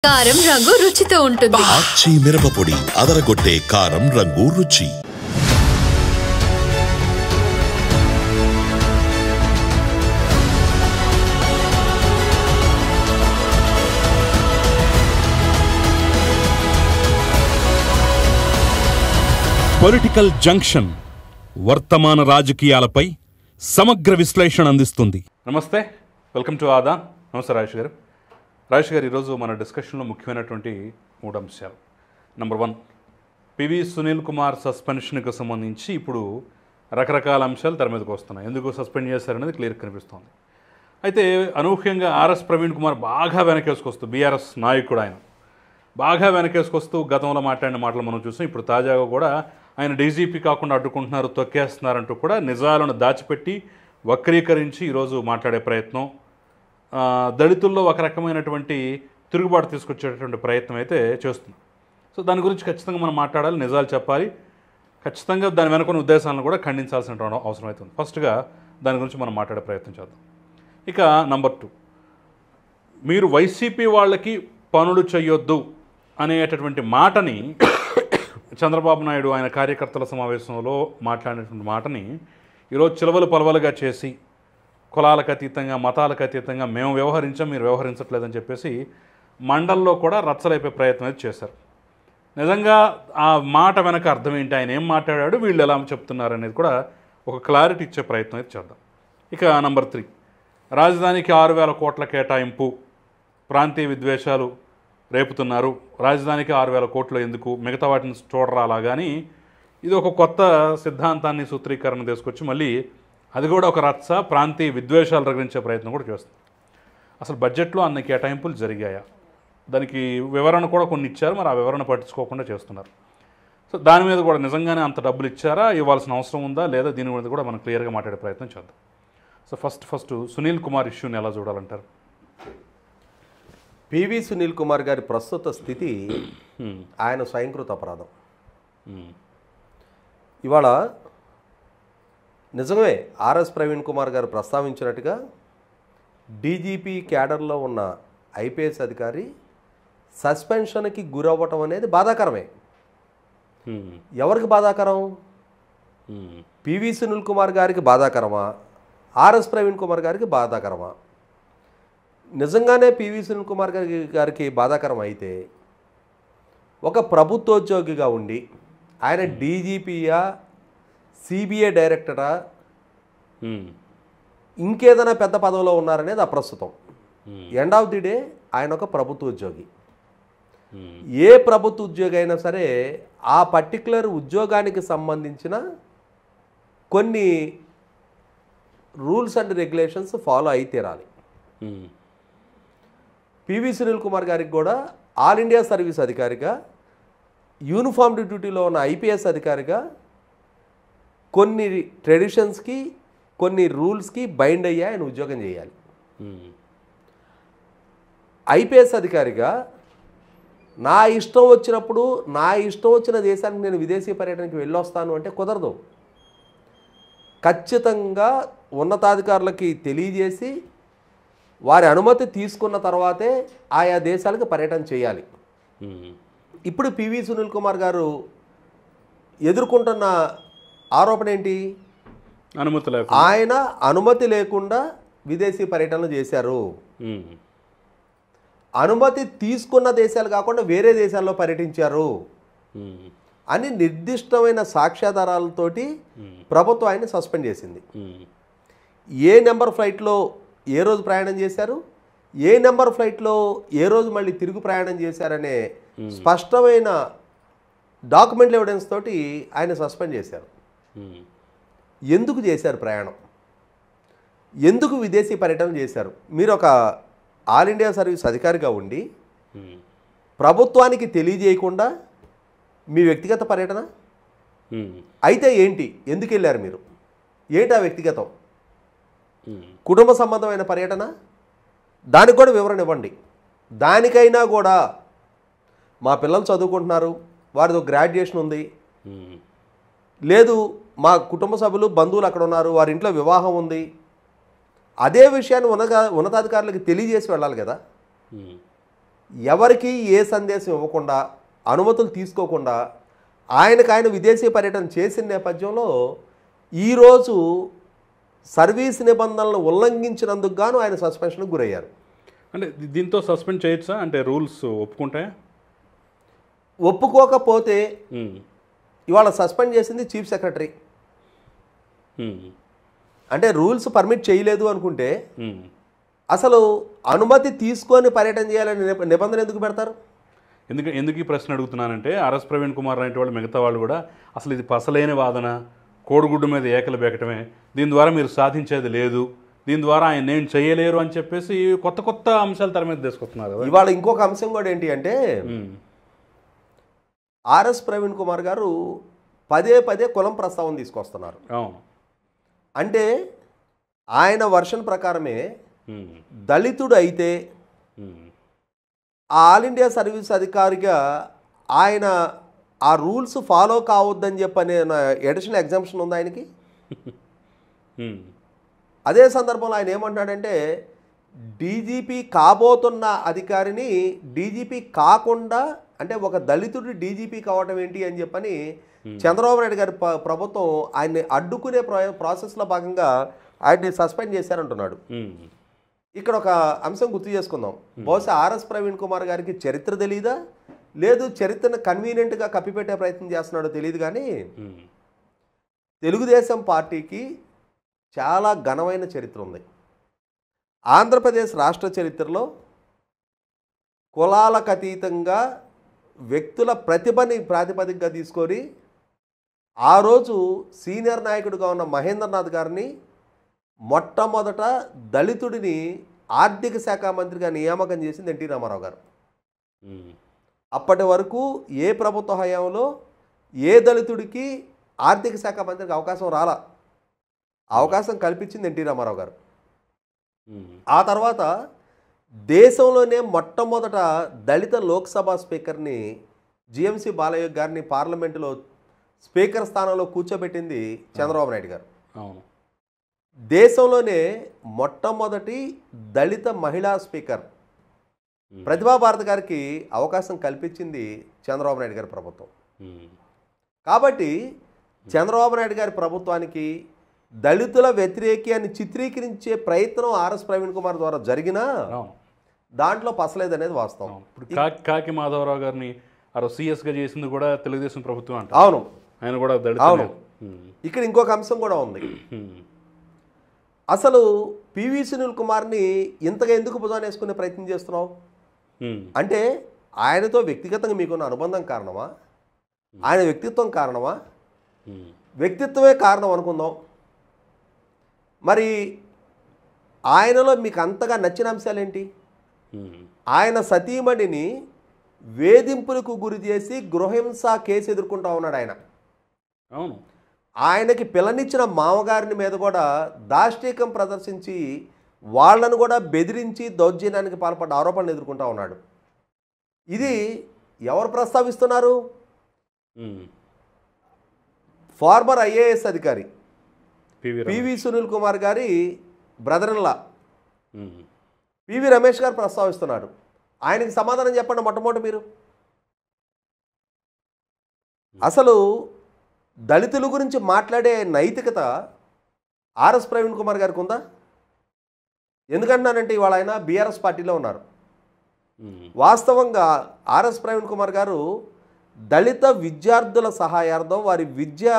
కారం రంగు రుచితో ఉంటుంది. ఆచి మిరపపొడి అదరగొట్టే కారం రంగు రుచి. పొలిటికల్ జంక్షన్ వర్తమాన రాజకీయాలపై సమగ్ర విశ్లేషణ అందిస్తుంది. నమస్తే, వెల్కమ్ టు ఆదాన్. నమస్తే రాజేష్ గారు, ఈరోజు మన డిస్కషన్లో ముఖ్యమైనటువంటి 3 అంశాలు. నెంబర్ 1, పివి సునీల్ కుమార్ సస్పెన్షన్కి సంబంధించి ఇప్పుడు రకరకాల అంశాలు తెర మీదకి వస్తున్నాయి. ఎందుకు సస్పెండ్ చేశారనేది క్లియర్ కనిపిస్తోంది. అయితే అనూహ్యంగా ఆర్ఎస్ ప్రవీణ్ కుమార్ బాగా వెనకేసుకొస్తూ, బీఆర్ఎస్ నాయకుడు ఆయన బాగా వెనకేసుకొస్తూ గతంలో మాట్లాడిన మాటలు మనం చూసాం. ఇప్పుడు తాజాగా కూడా ఆయన డీజీపీ కాకుండా అడ్డుకుంటున్నారు, తొక్కేస్తున్నారంటూ కూడా నిజాలను దాచిపెట్టి వక్రీకరించి ఈరోజు మాట్లాడే ప్రయత్నం, దళితుల్లో ఒక రకమైనటువంటి తిరుగుబాటు తీసుకొచ్చేటటువంటి ప్రయత్నం అయితే చేస్తున్నాం. సో దాని గురించి ఖచ్చితంగా మనం మాట్లాడాలి, నిజాలు చెప్పాలి, ఖచ్చితంగా దాని వెనుకున్న ఉద్దేశాలను కూడా ఖండించాల్సిన అవసరం అవుతుంది. ఫస్ట్గా దాని గురించి మనం మాట్లాడే ప్రయత్నం చేద్దాం. ఇక నెంబర్ 2, మీరు వైసీపీ వాళ్ళకి పనులు చేయొద్దు అనేటటువంటి మాటని చంద్రబాబు నాయుడు ఆయన కార్యకర్తల సమావేశంలో మాట్లాడినటువంటి మాటని ఈరోజు చిలవలు పలవలుగా చేసి కులాలకు అతీతంగా, మతాలకు అతీతంగా మేము వ్యవహరించాం, మీరు వ్యవహరించట్లేదని చెప్పేసి మండల్లో కూడా రచ్చలైపోయే ప్రయత్నం అయితే చేశారు. నిజంగా ఆ మాట వెనక అర్థం ఏంటి, ఆయన ఏం మాట్లాడాడు, వీళ్ళు ఎలా చెప్తున్నారు అనేది కూడా ఒక క్లారిటీ ఇచ్చే ప్రయత్నం అయితే చేద్దాం. ఇక నెంబర్ 3, రాజధానికి 6,000 కోట్ల కేటాయింపు, ప్రాంతీయ విద్వేషాలు రేపుతున్నారు, రాజధానికి 6,000 కోట్లు ఎందుకు, మిగతా వాటిని చూడరా అలాగాని ఇది ఒక కొత్త సిద్ధాంతాన్ని సూత్రీకరణ తీసుకొచ్చి మళ్ళీ అది కూడా ఒక రచ్చ, ప్రాంతీయ విద్వేషాలు రగిలించే ప్రయత్నం కూడా చేస్తుంది. అసలు బడ్జెట్లో అన్ని కేటాయింపులు జరిగాయా, దానికి వివరణ కూడా కొన్ని ఇచ్చారు, మరి ఆ వివరణ పట్టించుకోకుండా చేస్తున్నారు. సో దాని మీద కూడా నిజంగానే అంత డబ్బులు ఇచ్చారా, ఇవ్వాల్సిన అవసరం ఉందా లేదా, దీని మీద కూడా మనం క్లియర్గా మాట్లాడే ప్రయత్నం చేద్దాం. సో ఫస్ట్ సునీల్ కుమార్ ఇష్యూని ఎలా చూడాలంటారు? పివి సునీల్ కుమార్ గారి ప్రస్తుత స్థితి ఆయన స్వయంకృత అపరాధం. ఇవాళ నిజమే ఆర్ఎస్ ప్రవీణ్ కుమార్ గారు ప్రస్తావించినట్టుగా డీజీపీ క్యాడర్లో ఉన్న ఐపీఎస్ అధికారి సస్పెన్షన్కి గురవ్వటం అనేది బాధాకరమే. ఎవరికి బాధాకరం? పివి సునీల్ కుమార్ గారికి బాధాకరమా, ఆర్ఎస్ ప్రవీణ్ కుమార్ గారికి బాధాకరమా? నిజంగానే పివి సునీల్ కుమార్ గారికి బాధాకరం అయితే ఒక ప్రభుత్వోద్యోగిగా ఉండి ఆయన డీజీపీయా, సిబిఐ డైరెక్టరా, ఇంకేదైనా పెద్ద పదవిలో ఉన్నారనేది అప్రస్తుతం. ఎండ్ ఆఫ్ ది డే ఆయన ఒక ప్రభుత్వ ఉద్యోగి. ఏ ప్రభుత్వ ఉద్యోగి అయినా సరే ఆ పర్టికులర్ ఉద్యోగానికి సంబంధించిన కొన్ని రూల్స్ అండ్ రెగ్యులేషన్స్ ఫాలో అయి తీరాలి. పివి సునీల్ కుమార్ గారికి కూడా ఆల్ ఇండియా సర్వీస్ అధికారిగా, యూనిఫామ్డ్ డ్యూటీలో ఉన్న ఐపీఎస్ అధికారిగా కొన్ని ట్రెడిషన్స్కి, కొన్ని రూల్స్కి బైండ్ అయ్యి ఆయన ఉద్యోగం చేయాలి. ఐపీఎస్ అధికారిగా నా ఇష్టం వచ్చినప్పుడు, నా ఇష్టం వచ్చిన దేశానికి నేను విదేశీ పర్యటనకి వెళ్ళొస్తాను అంటే కుదరదు. ఖచ్చితంగా ఉన్నతాధికారులకి తెలియజేసి వారి అనుమతి తీసుకున్న తర్వాతే ఆయా దేశాలకు పర్యటన చేయాలి. ఇప్పుడు పివి సునీల్ కుమార్ గారు ఎదుర్కొంటున్న ఆరోపణ ఏంటి? ఆయన అనుమతి లేకుండా విదేశీ పర్యటనలు చేశారు, అనుమతి తీసుకున్న దేశాలు కాకుండా వేరే దేశాల్లో పర్యటించారు అని నిర్దిష్టమైన సాక్ష్యాధారాలతోటి ప్రభుత్వం ఆయన్ని సస్పెండ్ చేసింది. ఏ నెంబర్ ఫ్లైట్లో ఏ రోజు ప్రయాణం చేశారు, ఏ నెంబర్ ఫ్లైట్లో ఏ రోజు మళ్ళీ తిరుగు ప్రయాణం చేశారనే స్పష్టమైన డాక్యుమెంటల్ ఎవిడెన్స్ తోటి ఆయన సస్పెండ్ చేశారు. ఎందుకు చేశారు ప్రయాణం, ఎందుకు విదేశీ పర్యటన చేశారు? మీరు ఒక ఆల్ ఇండియా సర్వీస్ అధికారిగా ఉండి ప్రభుత్వానికి తెలియజేయకుండా మీ వ్యక్తిగత పర్యటన అయితే ఏంటి? ఎందుకు వెళ్ళారు మీరు? ఏంటి ఆ వ్యక్తిగతం? కుటుంబ సంబంధమైన పర్యటన? దానికి కూడా వివరణ ఇవ్వండి. దానికైనా కూడా మా పిల్లలు చదువుకుంటున్నారు, వారితో గ్రాడ్యుయేషన్ ఉంది, లేదు మా కుటుంబ సభ్యులు బంధువులు అక్కడ ఉన్నారు, వారి ఇంట్లో వివాహం ఉంది, అదే విషయాన్ని ఉన్నతాధికారులకు తెలియజేసి వెళ్ళాలి కదా. ఎవరికి ఏ సందేశం ఇవ్వకుండా అనుమతులు తీసుకోకుండా ఆయన విదేశీ పర్యటన చేసిన నేపథ్యంలో ఈరోజు సర్వీస్ నిబంధనలను ఉల్లంఘించినందుకు గాను ఆయన సస్పెన్షన్కి గురయ్యారు. అంటే దీంతో సస్పెండ్ చేయొచ్చా? అంటే రూల్స్ ఒప్పుకుంటాయా? ఒప్పుకోకపోతే ఇవాళ సస్పెండ్ చేసింది చీఫ్ సెక్రటరీ. అంటే రూల్స్ పర్మిట్ చేయలేదు అనుకుంటే అసలు అనుమతి తీసుకొని పర్యటన చేయాలని నిబంధన ఎందుకు పెడతారు? ఎందుకు ఈ ప్రశ్న అడుగుతున్నానంటే ఆర్ఎస్ ప్రవీణ్ కుమార్ లాంటి వాళ్ళు మిగతా వాళ్ళు కూడా అసలు ఇది పసలేని వాదన, కోడిగుడ్డు మీద ఏకలు బెకటమే, దీని ద్వారా మీరు సాధించేది లేదు, దీని ద్వారా ఆయన ఏం చేయలేరు అని చెప్పేసి కొత్త కొత్త అంశాలు తెర మీద తీసుకొస్తున్నారు. ఇవాళ ఇంకొక అంశం కూడా ఏంటి అంటే ఆర్ఎస్ ప్రవీణ్ కుమార్ గారు పదే పదే కులం ప్రస్తావన తీసుకొస్తున్నారు. అవును. అంటే ఆయన వర్షన్ ప్రకారమే దళితుడు అయితే ఆల్ ఇండియా సర్వీస్ అధికారిగా ఆయన ఆ రూల్స్ ఫాలో కావద్దని చెప్పనే ఎడిషనల్ ఎగ్జామ్షన్ ఉంది ఆయనకి. అదే సందర్భంలో ఆయన ఏమంటాడంటే డీజీపీ కాబోతున్న అధికారిని డీజీపీ కాకుండా, అంటే ఒక దళితుడు డీజీపీ కావటం ఏంటి అని చెప్పని చంద్రబాబు నాయుడు గారి ప్రభుత్వం ఆయన్ని అడ్డుకునే ప్రాసెస్లో భాగంగా ఆయన్ని సస్పెండ్ చేశారంటున్నాడు. ఇక్కడ ఒక అంశం గుర్తు చేసుకుందాం. బహుశా ఆర్ఎస్ ప్రవీణ్ కుమార్ గారికి చరిత్ర తెలీదా, లేదు చరిత్రను కన్వీనియంట్గా కప్పిపెట్టే ప్రయత్నం చేస్తున్నాడో తెలియదు, కానీ తెలుగుదేశం పార్టీకి చాలా ఘనమైన చరిత్ర ఉంది. ఆంధ్రప్రదేశ్ రాష్ట్ర చరిత్రలో కులాలకు అతీతంగా వ్యక్తుల ప్రతిభని ప్రాతిపదికగా తీసుకొని ఆ రోజు సీనియర్ నాయకుడిగా ఉన్న మహేంద్రనాథ్ గారిని మొట్టమొదట దళితుడిని ఆర్థిక శాఖ మంత్రిగా నియామకం చేసింది ఎన్టీ రామారావు గారు. అప్పటి వరకు ఏ ప్రభుత్వ హయాంలో ఏ దళితుడికి ఆర్థిక శాఖ మంత్రికి అవకాశం రాలా, అవకాశం కల్పించింది ఎన్టీ రామారావు గారు. ఆ తర్వాత దేశంలోనే మొట్టమొదట దళిత లోక్సభ స్పీకర్ని జిఎంసి బాలయ్య గారిని పార్లమెంటులో స్పీకర్ స్థానంలో కూర్చోబెట్టింది చంద్రబాబు నాయుడు గారు. దేశంలోనే మొట్టమొదటి దళిత మహిళా స్పీకర్ ప్రతిభా భారతి గారికి అవకాశం కల్పించింది చంద్రబాబు నాయుడు గారి ప్రభుత్వం. కాబట్టి చంద్రబాబు నాయుడు గారి ప్రభుత్వానికి దళితుల వ్యతిరేకి అని చిత్రీకరించే ప్రయత్నం ఆర్ఎస్ ప్రవీణ్ కుమార్ ద్వారా జరిగినా దాంట్లో పసలేదనేది వాస్తవం. ఇప్పుడు కాకి మాధవరావు గారిని సిఎస్గా చేసింది కూడా తెలుగుదేశం ప్రభుత్వం అంట. అవును, ఆయన కూడా దళిత. అవును. ఇక్కడ ఇంకొక అంశం కూడా ఉంది. అసలు పివి సునీల్ కుమార్ని ఇంతగా ఎందుకు భుజాన్ని వేసుకునే ప్రయత్నం చేస్తున్నావు అంటే ఆయనతో వ్యక్తిగతంగా మీకున్న అనుబంధం కారణమా, ఆయన వ్యక్తిత్వం కారణమా? వ్యక్తిత్వమే కారణం అనుకుందాం. మరి ఆయనలో మీకు అంతగా నచ్చిన అంశాలు ఏంటి? ఆయన సతీమణిని వేధింపులకు గురి చేసి గృహహింస కేసు ఎదుర్కొంటా ఉన్నాడు ఆయన. అవును. ఆయనకి పిల్లనిచ్చిన మామగారిని మీద కూడా దాష్టీకం ప్రదర్శించి వాళ్లను కూడా బెదిరించి దౌర్జన్యానికి పాల్పడ్డ ఆరోపణలు ఎదుర్కొంటా ఉన్నాడు. ఇది ఎవరు ప్రస్తావిస్తున్నారు? ఫార్మర్ ఐఏఎస్ అధికారి పివి సునీల్ కుమార్ గారి brother in law PV Ramesh గారు ప్రస్తావిస్తున్నాడు. ఆయనకి సమాధానం చెప్పండి మొట్టమొదటి మీరు. అసలు దళితుల గురించి మాట్లాడే నైతికత ఆర్ఎస్ ప్రవీణ్ కుమార్ గారికి ఉందా? ఎందుకంటున్నానంటే ఇవాళ ఆయన బీఆర్ఎస్ పార్టీలో ఉన్నారు. వాస్తవంగా ఆర్ఎస్ ప్రవీణ్ కుమార్ గారు దళిత విద్యార్థుల సహాయార్థం వారి విద్య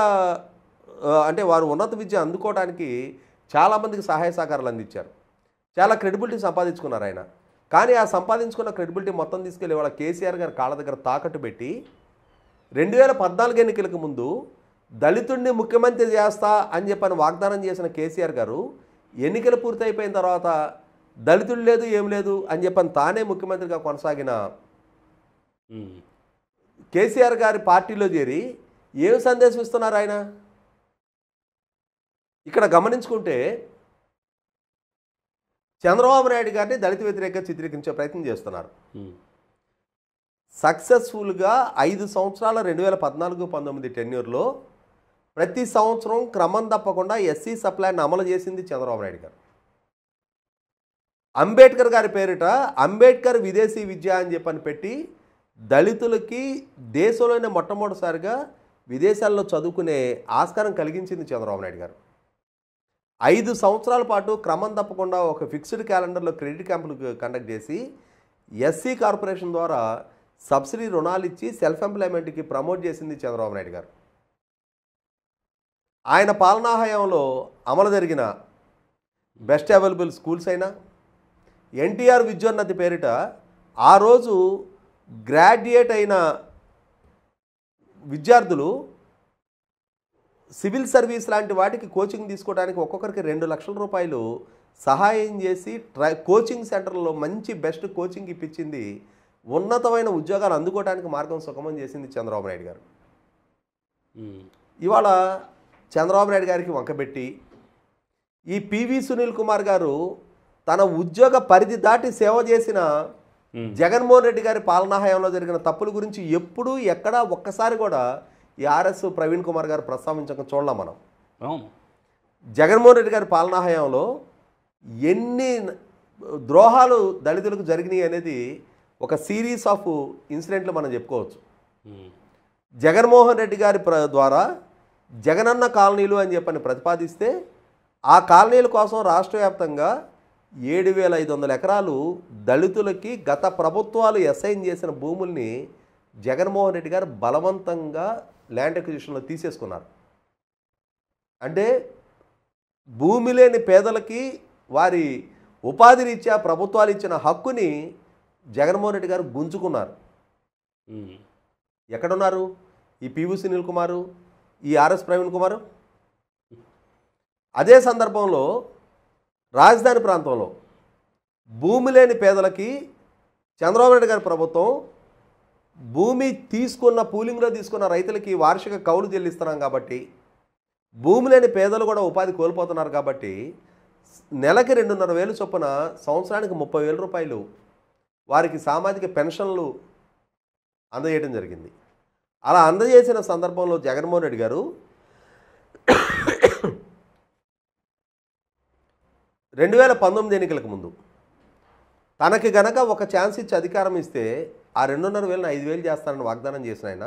అంటే వారు ఉన్నత విద్య అందుకోవడానికి చాలామందికి సహాయ సహకారాలు అందించారు. చాలా క్రెడిబిలిటీ సంపాదించుకున్నారు ఆయన. కానీ ఆ సంపాదించుకున్న క్రెడిబిలిటీ మొత్తం తీసుకెళ్ళి వాళ్ళ కేసీఆర్ గారి కాళ్ళ దగ్గర తాకట్టు పెట్టి 2014 ఎన్నికలకు ముందు దళితుడిని ముఖ్యమంత్రి చేస్తా అని చెప్పని వాగ్దానం చేసిన కేసీఆర్ గారు ఎన్నికలు పూర్తయిపోయిన తర్వాత దళితుడు లేదు ఏం లేదు అని చెప్పని తానే ముఖ్యమంత్రిగా కొనసాగిన కేసీఆర్ గారి పార్టీలో చేరి ఏం సందేశం ఇస్తున్నారు ఆయన? ఇక్కడ గమనించుకుంటే చంద్రబాబు నాయుడు గారిని దళిత వ్యతిరేకంగా చిత్రీకరించే ప్రయత్నం చేస్తున్నారు. సక్సెస్ఫుల్గా 5 సంవత్సరాల 2014-19 టెన్యూర్లో ప్రతి సంవత్సరం క్రమం తప్పకుండా ఎస్సీ సప్లాన్ని అమలు చేసింది చంద్రబాబు నాయుడు గారు. అంబేద్కర్ గారి పేరిట అంబేద్కర్ విదేశీ విద్య అని చెప్పని పెట్టి దళితులకి దేశంలోనే మొట్టమొదటిసారిగా విదేశాల్లో చదువుకునే ఆస్కారం కలిగించింది చంద్రబాబు నాయుడు గారు. 5 సంవత్సరాల పాటు క్రమం తప్పకుండా ఒక ఫిక్స్డ్ క్యాలెండర్లో క్రెడిట్ క్యాంపులు కండక్ట్ చేసి ఎస్సీ కార్పొరేషన్ ద్వారా సబ్సిడీ రుణాలు ఇచ్చి సెల్ఫ్ ఎంప్లాయ్మెంట్కి ప్రమోట్ చేసింది చంద్రబాబు నాయుడు గారు. ఆయన పాలనా హయాంలో అమలు జరిగిన బెస్ట్ అవైలబుల్ స్కూల్స్ అయినా, ఎన్టీఆర్ విద్యోన్నతి పేరిట ఆ రోజు గ్రాడ్యుయేట్ అయిన విద్యార్థులు సివిల్ సర్వీస్ లాంటి వాటికి కోచింగ్ తీసుకోవడానికి ఒక్కొక్కరికి 2 లక్షల రూపాయలు సహాయం చేసి కోచింగ్ సెంటర్లో మంచి బెస్ట్ కోచింగ్ ఇప్పించింది. ఉన్నతమైన ఉద్యోగాలు అందుకోవడానికి మార్గం సుగమం చేసింది చంద్రబాబు నాయుడు గారు. ఇవాళ చంద్రబాబు నాయుడు గారికి వంకబెట్టి ఈ పివి సునీల్ కుమార్ గారు తన ఉద్యోగ పరిధి దాటి సేవ చేసిన జగన్మోహన్ రెడ్డి గారి పాలనా హయాంలో జరిగిన తప్పుల గురించి ఎప్పుడూ ఎక్కడా ఒక్కసారి కూడా ఈ ఆర్ఎస్ ప్రవీణ్ కుమార్ గారు ప్రస్తావించక చూడలేం మనం. జగన్మోహన్ రెడ్డి గారి పాలనా హయాంలో ఎన్ని ద్రోహాలు దళితులకు జరిగినాయి అనేది ఒక సిరీస్ ఆఫ్ ఇన్సిడెంట్లు మనం చెప్పుకోవచ్చు. జగన్మోహన్ రెడ్డి గారి ద్వారా జగనన్న కాలనీలు అని చెప్పని ప్రతిపాదిస్తే ఆ కాలనీల కోసం రాష్ట్ర వ్యాప్తంగా 7,500 ఎకరాలు దళితులకి గత ప్రభుత్వాలు అసైన్ చేసిన భూముల్ని జగన్మోహన్ రెడ్డి గారు బలవంతంగా ల్యాండ్ అక్విజిషన్లో తీసేసుకున్నారు. అంటే భూమి లేని పేదలకి వారి ఉపాధి రీత్యా ప్రభుత్వాలు ఇచ్చిన హక్కుని జగన్మోహన్ రెడ్డి గారు గుంజుకున్నారు. ఎక్కడున్నారు ఈ పివి సునీల్ కుమారు, ఈ ఆర్ఎస్ ప్రవీణ్ కుమారు? అదే సందర్భంలో రాజధాని ప్రాంతంలో భూమి లేని పేదలకి చంద్రబాబు నాయుడు గారి ప్రభుత్వం భూమి తీసుకున్న పూలింగ్లో తీసుకున్న రైతులకి వార్షిక కౌలు చెల్లిస్తున్నాం కాబట్టి, భూమి లేని పేదలు కూడా ఉపాధి కోల్పోతున్నారు కాబట్టి నెలకి 2,500 చొప్పున సంవత్సరానికి 30,000 రూపాయలు వారికి సామాజిక పెన్షన్లు అందజేయడం జరిగింది. అలా అందజేసిన సందర్భంలో జగన్మోహన్ రెడ్డి గారు 2019 ఎన్నికలకు ముందు తనకి గనక ఒక ఛాన్స్ ఇచ్చి అధికారం ఇస్తే ఆ 2,500 5,000 చేస్తానని వాగ్దానం చేసిన ఆయన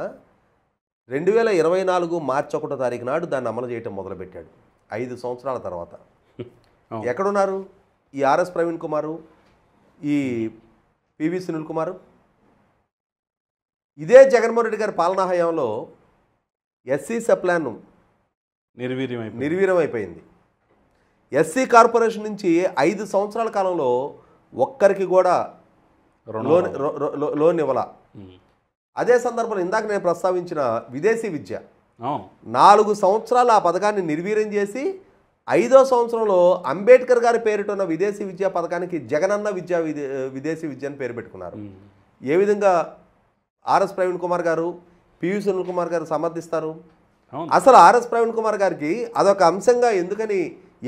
2024 మార్చి 1వ తారీఖు నాడు దాన్ని అమలు చేయటం మొదలుపెట్టాడు. 5 సంవత్సరాల తర్వాత ఎక్కడున్నారు ఈ ఆర్ఎస్ ప్రవీణ్ కుమారు, ఈ పివి సునీల్ కుమారు? ఇదే జగన్మోహన్ రెడ్డి గారి పాలనా హయాంలో ఎస్సీ సప్లాన్ నిర్వీర్యం అయిపోయింది. ఎస్సీ కార్పొరేషన్ నుంచి 5 సంవత్సరాల కాలంలో ఒక్కరికి కూడా లోన్ ఇవ్వాల. అదే సందర్భంలో ఇందాక నేను ప్రస్తావించిన విదేశీ విద్య 4 సంవత్సరాలు ఆ పథకాన్ని నిర్వీర్యం చేసి 5వ సంవత్సరంలో అంబేద్కర్ గారి పేరిటున్న విదేశీ విద్యా పథకానికి జగనన్న విదేశీ విద్య అని పేరు పెట్టుకున్నారు. ఏ విధంగా ఆర్ఎస్ ప్రవీణ్ కుమార్ గారు, పివి సునీల్ కుమార్ గారు సమర్థిస్తారు? అసలు ఆర్ఎస్ ప్రవీణ్ కుమార్ గారికి అదొక అంశంగా ఎందుకని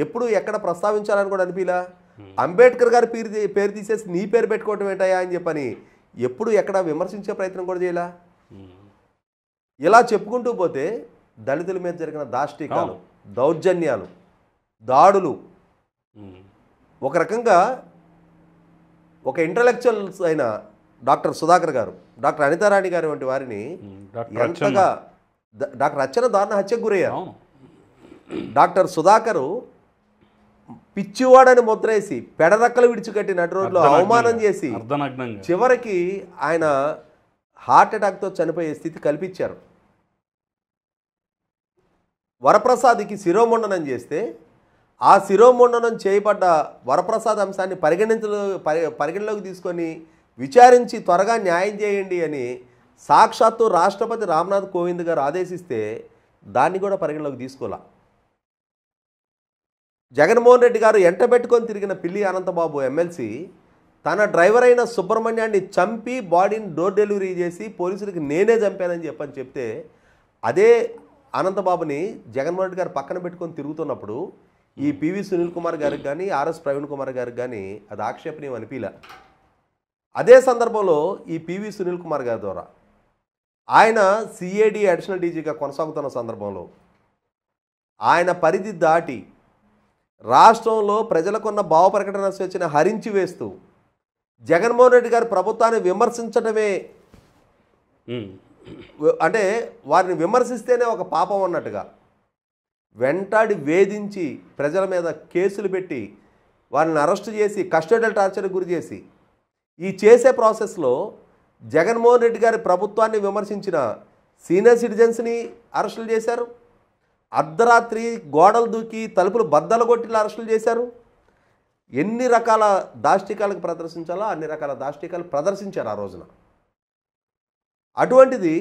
ఎప్పుడు ఎక్కడ ప్రస్తావించాలని కూడా అనిపిలా. అంబేద్కర్ గారి పేరు తీసేసి నీ పేరు పెట్టుకోవటం ఏంటయా అని చెప్పని ఎప్పుడు ఎక్కడ విమర్శించే ప్రయత్నం కూడా చేయలా. ఇలా చెప్పుకుంటూ పోతే దళితుల మీద జరిగిన దాష్టికాలు, దౌర్జన్యాలు, దాడులు, ఒక రకంగా ఒక ఇంటలెక్చువల్స్ అయిన డాక్టర్ సుధాకర్ గారు, డాక్టర్ అనితారాణి గారు వంటి వారిని ఎంతగా డాక్టర్ అర్చన దారుణ హత్యకు గురయ్యారు. డాక్టర్ సుధాకరు పిచ్చివాడని ముద్రేసి పెడరక్కలు విడిచికట్టి నటి రోజులో అవమానం చేసి చివరికి ఆయన హార్ట్ అటాక్తో చనిపోయే స్థితి కల్పించారు. వరప్రసాద్కి శిరోముండనం చేస్తే ఆ శిరోముండనం చేయబడ్డ వరప్రసాద్ అంశాన్ని పరిగణలోకి తీసుకొని విచారించి త్వరగా న్యాయం చేయండి అని సాక్షాత్తు రాష్ట్రపతి రామ్నాథ్ కోవింద్ గారు ఆదేశిస్తే దాన్ని కూడా పరిగణలోకి తీసుకోలే. జగన్మోహన్ రెడ్డి గారు ఎంటబెట్టుకొని తిరిగిన పిల్లి అనంతబాబు ఎమ్మెల్సీ తన డ్రైవర్ అయిన సుబ్రహ్మణ్యాన్ని చంపి బాడీని డోర్ డెలివరీ చేసి పోలీసులకి నేనే చంపానని చెప్తే అదే అనంతబాబుని జగన్మోహన్ రెడ్డి గారు పక్కన పెట్టుకొని తిరుగుతున్నప్పుడు ఈ పివి సునీల్ కుమార్ గారికి కానీ ఆర్ఎస్ ప్రవీణ్ కుమార్ గారికి కానీ అది ఆక్షేపణీయం అనిపించలే. అదే సందర్భంలో ఈ పివి సునీల్ కుమార్ గారి ద్వారా ఆయన సిఐడి అడిషనల్ డీజీగా కొనసాగుతున్న సందర్భంలో ఆయన పరిధి దాటి రాష్ట్రంలో ప్రజలకున్న భావ ప్రకటన స్వేచ్ఛను హరించి వేస్తూ జగన్మోహన్ రెడ్డి గారి ప్రభుత్వాన్ని విమర్శించడమే, అంటే వారిని విమర్శిస్తేనే ఒక పాపం అన్నట్టుగా వెంటాడి వేధించి ప్రజల మీద కేసులు పెట్టి వారిని అరెస్టు చేసి కస్టోడియల్ టార్చర్కి గురి చేసి ఈ చేసే ప్రాసెస్లో జగన్మోహన్ రెడ్డి గారి ప్రభుత్వాన్ని విమర్శించిన సీనియర్ సిటిజన్స్ని అరెస్టులు చేశారు. అర్ధరాత్రి గోడలు దూకి తలుపులు బద్దలు కొట్టిలా అరెస్టులు చేశారు. ఎన్ని రకాల దాష్టికాలకు ప్రదర్శించాలో అన్ని రకాల దాష్టికాలు ప్రదర్శించారు ఆ రోజున. అటువంటిది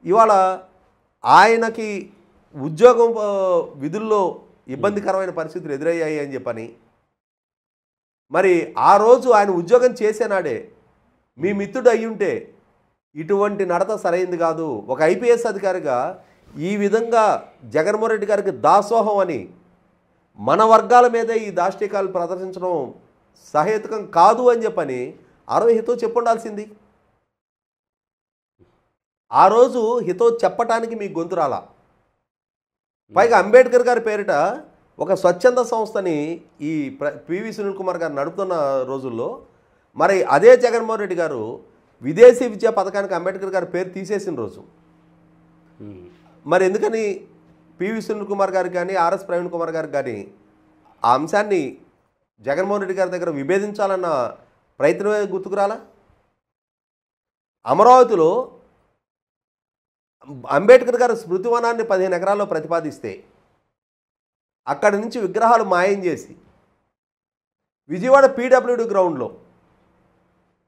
ఇవాళ ఆయనకి ఉద్యోగం విధుల్లో ఇబ్బందికరమైన పరిస్థితులు ఎదురయ్యాయి అని చెప్పని, మరి ఆ రోజు ఆయన ఉద్యోగం చేసేనాడే మీ మిత్రుడు అయ్యుంటే ఇటువంటి నడత సరైంది కాదు. ఒక ఐపీఎస్ అధికారిగా ఈ విధంగా జగన్మోహన్ రెడ్డి గారికి దాసోహం అని మన వర్గాల మీదే ఈ దాష్టికాలు ప్రదర్శించడం సహేతుకం కాదు అని చెప్పని ఆ రోజు హితో చెప్పుండాల్సింది. ఆ రోజు హితో చెప్పటానికి మీ గొంతు రాలా. పైగా అంబేద్కర్ గారి పేరిట ఒక స్వచ్ఛంద సంస్థని ఈ పివి సునీల్ కుమార్ గారు నడుపుతున్న రోజుల్లో మరి అదే జగన్మోహన్ రెడ్డి గారు విదేశీ విద్యా పథకానికి అంబేద్కర్ గారి పేరు తీసేసిన రోజు. మరి ఎందుకని పివి సునీల్ కుమార్ గారికి కానీ ఆర్ఎస్ ప్రవీణ్ కుమార్ గారికి కానీ ఆ అంశాన్ని జగన్మోహన్ రెడ్డి గారి దగ్గర విభేదించాలన్న ప్రయత్నమే గుర్తుకురాలా? అమరావతిలో అంబేద్కర్ గారి స్మృతివనాన్ని 15 ఎకరాల్లో ప్రతిపాదిస్తే అక్కడి నుంచి విగ్రహాలు మాయం చేసి విజయవాడ పీడబ్ల్యూడి గ్రౌండ్లో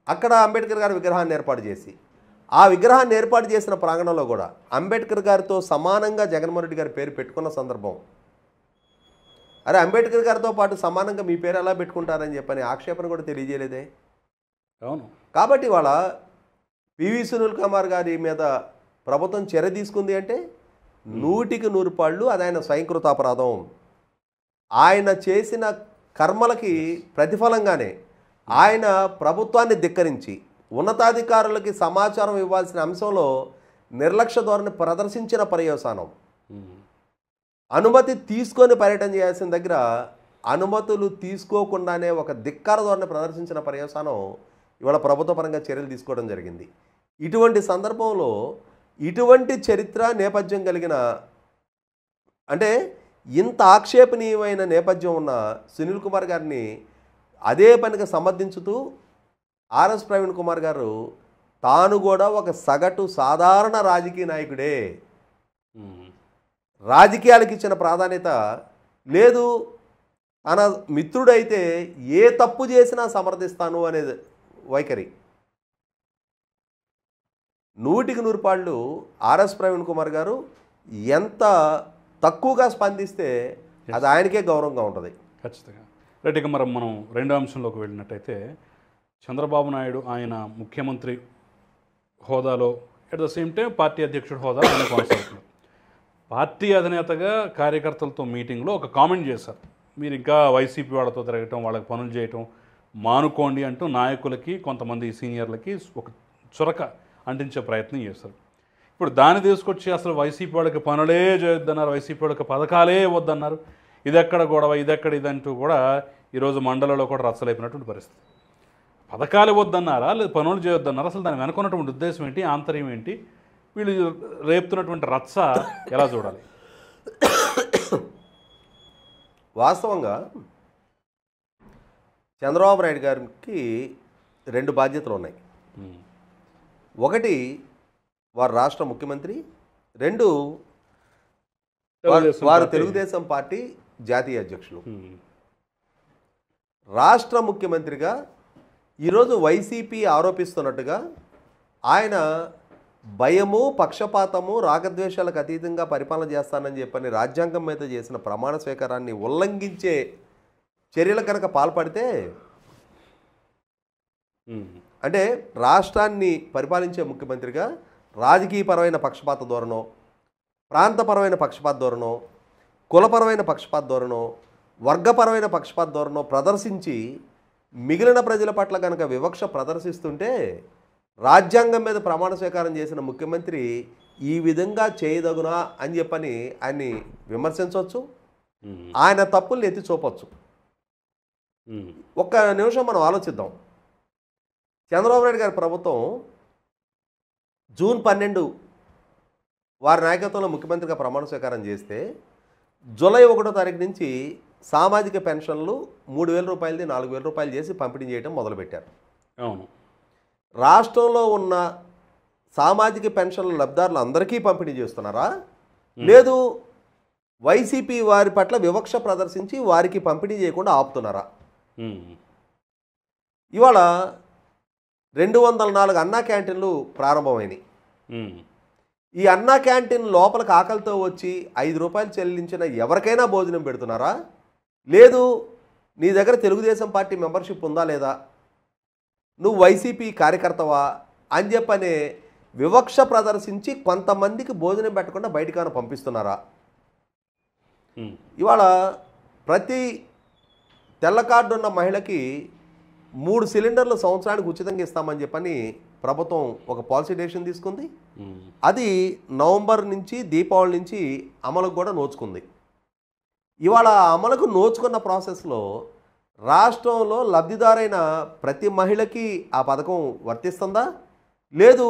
అక్కడ అంబేద్కర్ గారి విగ్రహాన్ని ఏర్పాటు చేసి ఆ విగ్రహాన్ని ఏర్పాటు చేసిన ప్రాంగణంలో కూడా అంబేద్కర్ గారితో సమానంగా జగన్మోహన్ రెడ్డి గారి పేరు పెట్టుకున్న సందర్భం. అరే అంబేద్కర్ గారితో పాటు సమానంగా మీ పేరు ఎలా పెట్టుకుంటారని చెప్పని ఆక్షేపణ కూడా తెలియజేయలేదే. అవును. కాబట్టి ఇవాళ పివి సునీల్ కుమార్ గారి మీద ప్రభుత్వం చర్య తీసుకుంది అంటే 100కి 100 పాళ్ళు అది ఆయన స్వయంకృత అపరాధం. ఆయన చేసిన కర్మలకి ప్రతిఫలంగానే ఆయన ప్రభుత్వాన్ని ధిక్కరించి ఉన్నతాధికారులకి సమాచారం ఇవ్వాల్సిన అంశంలో నిర్లక్ష్య ధోరణి ప్రదర్శించిన పర్యవసానం. అనుమతి తీసుకొని పర్యటన చేయాల్సిన దగ్గర అనుమతులు తీసుకోకుండానే ఒక ధిక్కార ధోరణి ప్రదర్శించిన పర్యవసానం ఇవాళ ప్రభుత్వ పరంగా చర్యలు తీసుకోవడం జరిగింది. ఇటువంటి సందర్భంలో ఇటువంటి చరిత్ర నేపథ్యం కలిగిన, అంటే ఇంత ఆక్షేపణీయమైన నేపథ్యం ఉన్న సునీల్ కుమార్ గారిని అదే పనిగా సమర్థించుతూ ఆర్ఎస్ ప్రవీణ్ కుమార్ గారు తాను కూడా ఒక సగటు సాధారణ రాజకీయ నాయకుడే, రాజకీయాలకు ఇచ్చిన ప్రాధాన్యత లేదు, తన మిత్రుడైతే ఏ తప్పు చేసినా సమర్థిస్తాను అనేది వైఖరి. 100కి 100 పాళ్ళు ఆర్ఎస్ ప్రవీణ్ కుమార్ గారు ఎంత తక్కువగా స్పందిస్తే అది ఆయనకే గౌరవంగా ఉంటుంది. ఖచ్చితంగా. రైట్. ఇక మనం రెండో అంశంలోకి వెళ్ళినట్టయితే చంద్రబాబు నాయుడు ఆయన ముఖ్యమంత్రి హోదాలో at the same time party అధ్యక్షుడు హోదాలో ఆయన కొనసాగుతున్నారు. పార్టీ అధినేతగా కార్యకర్తలతో మీటింగ్లో ఒక కామెంట్ చేశారు, మీరు ఇంకా వైసీపీ వాళ్ళతో తిరగటం, వాళ్ళకి పనులు చేయటం మానుకోండి అంటూ నాయకులకి కొంతమంది సీనియర్లకి ఒక చురక అంటించే ప్రయత్నం చేశారు. ఇప్పుడు దాన్ని తీసుకొచ్చి అసలు వైసీపీ వాళ్ళకి పనులే చేయొద్దన్నారు, వైసీపీ వాళ్ళకి పథకాలే వద్దన్నారు, ఇదెక్కడ గొడవ, ఇదెక్కడ ఇదంటూ కూడా ఈరోజు మండలంలో కూడా రచ్చలేపినటువంటి పరిస్థితి. పథకాలు వద్దన్నారా లేదు పనులు చేయొద్దన్నారా? అసలు దాని వెనుకున్నటువంటి ఉద్దేశం ఏంటి, ఆంతర్యం ఏంటి, వీళ్ళు రేపుతున్నటువంటి రచ్చ ఎలా చూడాలి? వాస్తవంగా చంద్రబాబు నాయుడు గారికి 2 బాధ్యతలు ఉన్నాయి. ఒకటి వారు రాష్ట్ర ముఖ్యమంత్రి, 2 వారు తెలుగుదేశం పార్టీ జాతీయ అధ్యక్షులు. రాష్ట్ర ముఖ్యమంత్రిగా ఈరోజు వైసీపీ ఆరోపిస్తున్నట్టుగా ఆయన భయము, పక్షపాతము, రాగద్వేషాలకు అతీతంగా పరిపాలన చేస్తానని చెప్పని రాజ్యాంగం మీద చేసిన ప్రమాణ స్వీకారాన్ని ఉల్లంఘించే చర్యలు కనుక పాల్పడితే, అంటే రాష్ట్రాన్ని పరిపాలించే ముఖ్యమంత్రిగా రాజకీయపరమైన పక్షపాత ధోరణో, ప్రాంతపరమైన పక్షపాత ధోరణో, కులపరమైన పక్షపాత ధోరణో, వర్గపరమైన పక్షపాత ధోరణో ప్రదర్శించి మిగిలిన ప్రజల పట్ల కనుక వివక్ష ప్రదర్శిస్తుంటే రాజ్యాంగం మీద ప్రమాణ స్వీకారం చేసిన ముఖ్యమంత్రి ఈ విధంగా చేయదగునా అని చెప్పని ఆయన్ని విమర్శించవచ్చు. ఆయన తప్పుల్ని ఎత్తి చూపొచ్చు. ఒక్క నిమిషం మనం ఆలోచిద్దాం. చంద్రబాబు నాయుడు గారి ప్రభుత్వం జూన్ 12 వారి నాయకత్వంలో ముఖ్యమంత్రిగా ప్రమాణ స్వీకారం చేస్తే జూలై 1వ తారీఖు నుంచి సామాజిక పెన్షన్లు 3,000 రూపాయలది 4,000 రూపాయలు చేసి పంపిణీ చేయడం మొదలుపెట్టారు. అవును. రాష్ట్రంలో ఉన్న సామాజిక పెన్షన్ల లబ్ధిదారులు అందరికీ పంపిణీ చేస్తున్నారా, లేదు వైసీపీ వారి పట్ల వివక్ష ప్రదర్శించి వారికి పంపిణీ చేయకుండా ఆపుతున్నారా? ఇవాళ 204 అన్నా క్యాంటీన్లు ప్రారంభమైనవి. ఈ అన్నా క్యాంటీన్ లోపలికి ఆకలితో వచ్చి 5 రూపాయలు చెల్లించిన ఎవరికైనా భోజనం పెడుతున్నారా, లేదు నీ దగ్గర తెలుగుదేశం పార్టీ మెంబర్షిప్ ఉందా లేదా, నువ్వు వైసీపీ కార్యకర్తవా అని చెప్పనే వివక్ష ప్రదర్శించి కొంతమందికి భోజనం పెట్టకుండా బయటికి పంపిస్తున్నారా? ఇవాళ ప్రతి తెల్ల కార్డు ఉన్న మహిళకి 3 సిలిండర్లు సంవత్సరానికి ఉచితంగా ఇస్తామని చెప్పని ప్రభుత్వం ఒక పాలసీ డెసిషన్ తీసుకుంది. అది నవంబర్ నుంచి దీపావళి నుంచి అమలుకు కూడా నోచుకుంది. ఇవాళ అమలుకు నోచుకున్న ప్రాసెస్లో రాష్ట్రంలో లబ్ధిదారైన ప్రతి మహిళకి ఆ పథకం వర్తిస్తుందా, లేదు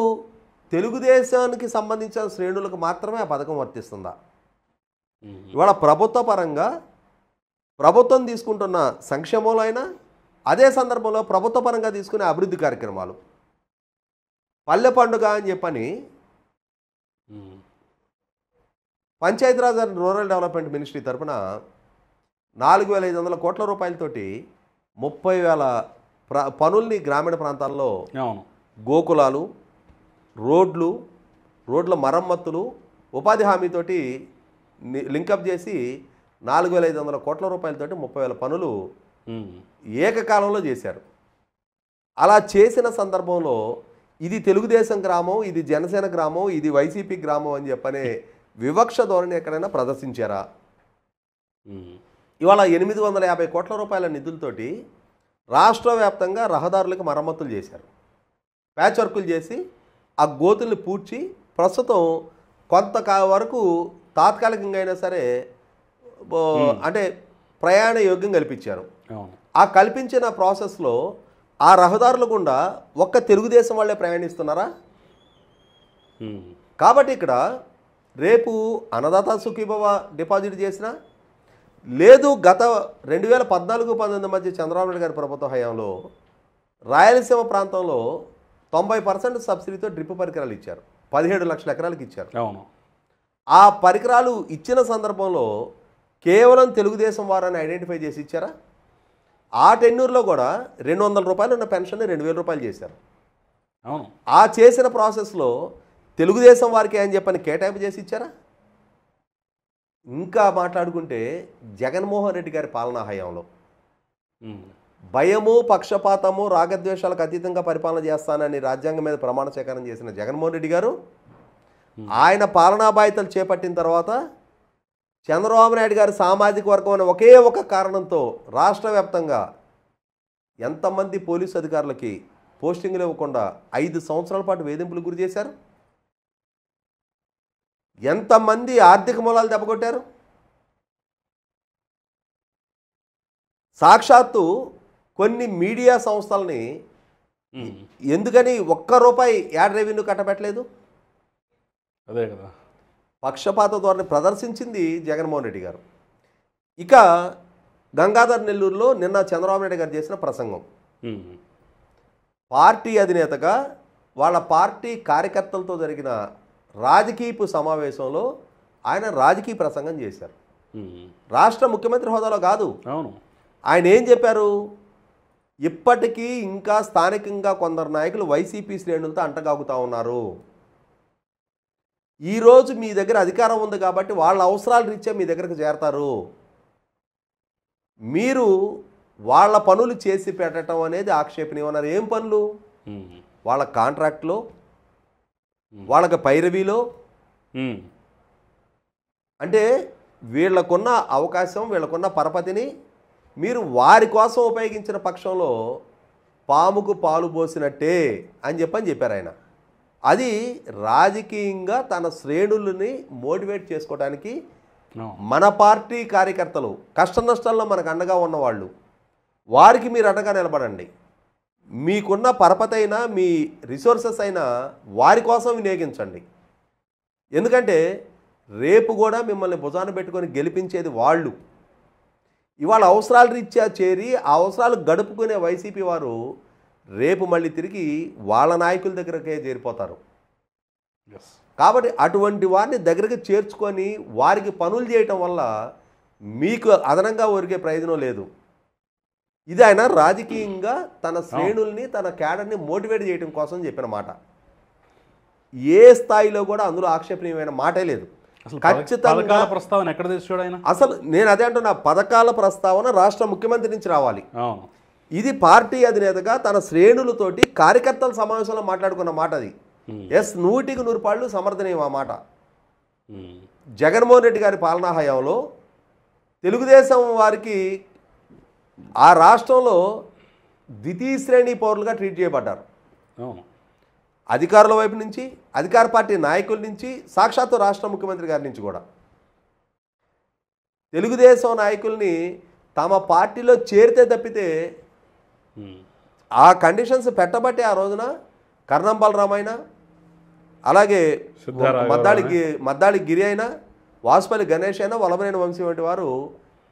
తెలుగుదేశానికి సంబంధించిన శ్రేణులకు మాత్రమే ఆ పథకం వర్తిస్తుందా? ఇవాళ ప్రభుత్వ పరంగా ప్రభుత్వం తీసుకుంటున్న సంక్షేమంలో అయినా అదే సందర్భంలో ప్రభుత్వ పరంగా తీసుకునే అభివృద్ధి కార్యక్రమాలు, పల్లె పండుగ అని చెప్పని Panchayati Raj and rural development ministry తరఫున 4,500 కోట్ల రూపాయలతోటి 30,000 పనుల్ని గ్రామీణ ప్రాంతాల్లో గోకులాలు, రోడ్ల మరమ్మతులు, ఉపాధి హామీతోటి లింకప్ చేసి 4,500 కోట్ల రూపాయలతోటి 30,000 పనులు ఏకకాలంలో చేశారు. అలా చేసిన సందర్భంలో ఇది తెలుగుదేశం గ్రామం, ఇది జనసేన గ్రామం, ఇది వైసీపీ గ్రామం అని చెప్పనే వివక్ష ధోరణి ఎక్కడైనా ప్రదర్శించారా? ఇవాళ 850 కోట్ల రూపాయల నిధులతోటి రాష్ట్ర వ్యాప్తంగా రహదారులకు మరమ్మతులు చేశారు, ప్యాచ్ వర్కులు చేసి ఆ గోతుల్ని పూడ్చి ప్రస్తుతం కొంత వరకు తాత్కాలికంగా అయినా సరే అంటే ప్రయాణ యోగ్యం కల్పించారు. ఆ కల్పించిన ప్రాసెస్లో ఆ రహదారుల గుండా ఒక్క తెలుగుదేశం వాళ్ళే ప్రయాణిస్తున్నారా? కాబట్టి ఇక్కడ రేపు అన్నదాత సుఖీభవ డిపాజిట్ చేసినా, లేదు గత 2014-19 మధ్య చంద్రబాబు నాయుడు గారి ప్రభుత్వ హయాంలో రాయలసీమ ప్రాంతంలో 90% సబ్సిడీతో డ్రిప్ పరికరాలు ఇచ్చారు, 17 లక్షల ఎకరాలకు ఇచ్చారు. ఆ పరికరాలు ఇచ్చిన సందర్భంలో కేవలం తెలుగుదేశం వారాన్ని ఐడెంటిఫై చేసి ఇచ్చారా? ఆ టెన్యూర్లో కూడా 200 రూపాయలు ఉన్న పెన్షన్ 2,000 రూపాయలు చేశారు. ఆ చేసిన ప్రాసెస్లో తెలుగుదేశం వారికి అని చెప్పని కేటాయింపు చేసి ఇచ్చారా? ఇంకా మాట్లాడుకుంటే జగన్మోహన్ రెడ్డి గారి పాలనా హయాంలో భయము, పక్షపాతము, రాగద్వేషాలకు అతీతంగా పరిపాలన చేస్తానని రాజ్యాంగం మీద ప్రమాణ స్వీకారం చేసిన జగన్మోహన్ రెడ్డి గారు ఆయన పాలనా బాధ్యతలు చేపట్టిన తర్వాత చంద్రబాబు నాయుడు గారి సామాజిక వర్గం అనే ఒకే ఒక కారణంతో రాష్ట్ర వ్యాప్తంగా ఎంతమంది పోలీసు అధికారులకి పోస్టింగ్లు ఇవ్వకుండా 5 సంవత్సరాల పాటు వేధింపులకు గురి చేశారు? ఎంతమంది ఆర్థిక మూలాలు దెబ్బకొట్టారు? సాక్షాత్తు కొన్ని మీడియా సంస్థల్ని ఎందుకని ₹1 యాడ్ రెవెన్యూ కట్టబెట్టలేదు? అదే కదా, పక్షపాత ధోరణి ప్రదర్శించింది జగన్మోహన్ రెడ్డి గారు. ఇక గంగాధర్ నెల్లూరులో నిన్న చంద్రబాబు నాయుడు గారు చేసిన ప్రసంగం, పార్టీ అధినేతగా వాళ్ళ పార్టీ కార్యకర్తలతో జరిగిన రాజకీయపు సమావేశంలో ఆయన రాజకీయ ప్రసంగం చేశారు. రాష్ట్ర ముఖ్యమంత్రి హోదాలో కాదు. ఆయన ఏం చెప్పారు? ఇప్పటికీ ఇంకా స్థానికంగా కొందరు నాయకులు వైసీపీ శ్రేణులతో అంటగాగుతూ ఉన్నారు. ఈరోజు మీ దగ్గర అధికారం ఉంది కాబట్టి వాళ్ళ అవసరాల రీత్యా మీ దగ్గరకు చేరతారు. మీరు వాళ్ళ పనులు చేసి పెట్టడం అనేది ఆక్షేపణీయమన్నారు. ఏం పనులు? వాళ్ళ కాంట్రాక్ట్లో, వాళ్ళకి పైరవీలో, అంటే వీళ్ళకున్న అవకాశం, వీళ్ళకున్న పరపతిని మీరు వారి కోసం ఉపయోగించిన పక్షంలో పాముకు పాలు పోసినట్టే అని చెప్పారు ఆయన. అది రాజకీయంగా తన శ్రేణులని మోటివేట్ చేసుకోవడానికి మన పార్టీ కార్యకర్తలు కష్ట నష్టాల్లో మనకు అండగా ఉన్నవాళ్ళు, వారికి మీరు అండగా నిలబడండి. మీకున్న పరపతి అయినా మీ రిసోర్సెస్ అయినా వారి కోసం వినియోగించండి. ఎందుకంటే రేపు కూడా మిమ్మల్ని భుజాన పెట్టుకొని గెలిపించేది వాళ్ళు. ఇవాళ అవసరాల రీత్యా చేరి ఆ అవసరాలు గడుపుకునే వైసీపీ వారు రేపు మళ్ళీ తిరిగి వాళ్ళ నాయకుల దగ్గరకే చేరిపోతారు. కాబట్టి అటువంటి వారిని దగ్గరికి చేర్చుకొని వారికి పనులు చేయటం వల్ల మీకు అదనంగా ఒరిగే ప్రయోజనం లేదు. ఇది ఆయన రాజకీయంగా తన శ్రేణుల్ని తన క్యాడర్ని మోటివేట్ చేయడం కోసం చెప్పిన మాట. ఏ స్థాయిలో కూడా అందులో ఆక్షేపణీయమైన మాటే లేదు. ఖచ్చితంగా ప్రస్తావన ఎక్కడ తెచ్చాడు ఆయన? అసలు నేను అదే అంటున్నా, పథకాల ప్రస్తావన రాష్ట్ర ముఖ్యమంత్రి నుంచి రావాలి. ఇది పార్టీ అధినేతగా తన శ్రేణులతోటి కార్యకర్తల సమావేశంలో మాట్లాడుకున్న మాట. అది 100% సమర్థనీయం ఆ మాట. జగన్మోహన్ రెడ్డి గారి పాలనా హయాంలో తెలుగుదేశం వారికి ఆ రాష్ట్రంలో ద్వితీయ శ్రేణి పౌరులుగా ట్రీట్ చేయబడ్డారు. అధికారుల వైపు నుంచి, అధికార పార్టీ నాయకుల నుంచి, సాక్షాత్తు రాష్ట్ర ముఖ్యమంత్రి గారి నుంచి కూడా తెలుగుదేశం నాయకుల్ని తమ పార్టీలో చేరితే తప్పితే ఆ కండిషన్స్ పెట్టబట్టే ఆ రోజున కర్ణం బలరామైన, అలాగే మద్దాళి గిరి అయినా, వాసుపల్లి గణేష్ అయినా, వల్లభనేని వంశీ వంటి వారు